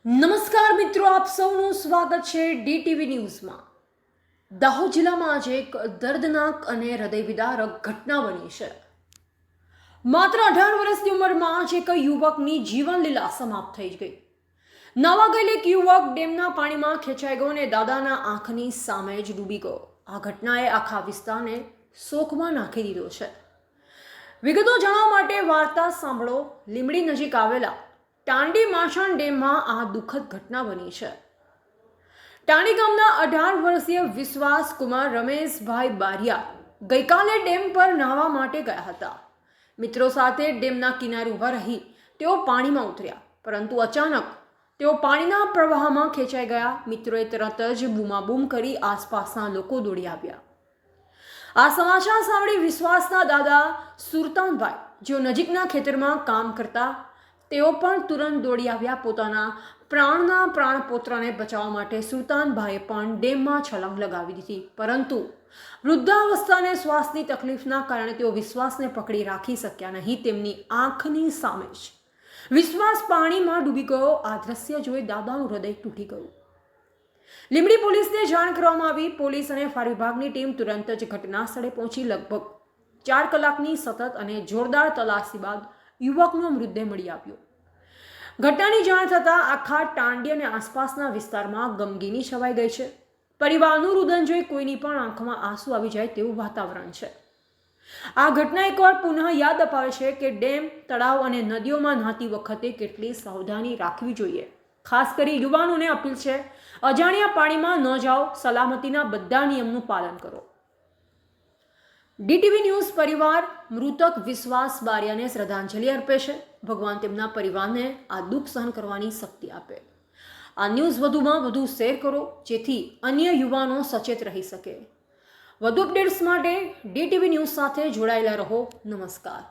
નમસ્કાર મિત્રો, આપ સૌનું સ્વાગત છે ડીટીવી ન્યૂઝમાં। દાહોદ જિલ્લામાં આજે એક દર્દનાક અને હૃદયવિદારક ઘટના બની છે। માત્ર 18 વર્ષની ઉંમરમાં જ એક યુવકની જીવનલીલા સમાપ્ત થઈ ગઈ। નાવા ગયેલ એક યુવક ડેમના પાણીમાં ખેંચાઈ ગયો અને દાદાના આંખની સામે જ ડૂબી ગયો। આ ઘટનાએ આખા વિસ્તારને શોકમાં નાખી દીધો છે। વિગતો જાણવા માટે વાર્તા સાંભળો। લીંબડી નજીક આવેલા ટાંડી માછણ ડેમમાં આ દુઃખદ ઘટના બની છે। ટાંડી ગામના 18 વર્ષીય વિશ્વાસ કુમાર રમેશભાઈ બારિયા ગઈકાલે ડેમ પર નાહવા માટે ગયા હતા। મિત્રો સાથે ડેમના કિનારે ઊભા રહી તેઓ પાણીમાં ઉતર્યા, પરંતુ અચાનક તેઓ પાણીના પ્રવાહમાં ખેંચાઈ ગયા। મિત્રોએ તરત જ બૂમાબૂમ કરી આસપાસના લોકો દોડી આવ્યા। આ સમાચાર સાંભળી વિશ્વાસના દાદા સુરતાનભાઈ, જેઓ નજીકના ખેતરમાં કામ કરતા, તેઓ પણ તુરંત દોડી આવ્યા। પોતાના પ્રાણ પુત્રને બચાવવા માટે સુલતાનભાઈએ પણ ડેમમાં છલાંગ લગાવી દીધી, પરંતુ વૃદ્ધાવસ્થાને શ્વાસની તકલીફના કારણે તેઓ વિશ્વાસને પકડી રાખી શક્યા નહીં। તેમની આંખની સામે જ વિશ્વાસ પાણીમાં ડૂબી ગયો। આ દ્રશ્ય જોઈ દાદાનું હૃદય તૂટી ગયું। લીંબડી પોલીસને જાણ કરવામાં આવી। પોલીસ અને ફાયર વિભાગની ટીમ તુરંત જ ઘટના સ્થળે પહોંચી। લગભગ 4 કલાકની સતત અને જોરદાર તલાશી બાદ યુવકનો મૃતદેહ મળી આવ્યો। ઘટનાની જાણ થતાં આખા ટાંડી અને આસપાસના વિસ્તારમાં ગમગીની છવાઈ ગઈ છે। પરિવારનું રુદન જોઈ કોઈની પણ આંખમાં આંસુ આવી જાય તેવું વાતાવરણ છે। આ ઘટના એકવાર પુનઃ યાદ અપાવે છે કે ડેમ, તળાવ અને નદીઓમાં નહાતી વખતે કેટલી સાવધાની રાખવી જોઈએ। ખાસ કરી યુવાનોને અપીલ છે, અજાણ્યા પાણીમાં ન જાઓ, સલામતીના બધા નિયમનું પાલન કરો। ડીટીવી ન્યૂઝ પરિવાર મૃતક વિશ્વાસ બારિયાને શ્રદ્ધાંજલિ અર્પે છે। ભગવાન તેમના પરિવારને આ દુઃખ સહન કરવાની શક્તિ આપે। આ ન્યૂઝ વધુમાં વધુ શેર કરો, જેથી અન્ય યુવાનો સચેત રહી શકે। વધુ અપડેટ્સ માટે ડીટીવી ન્યૂઝ સાથે જોડાયેલા રહો। નમસ્કાર।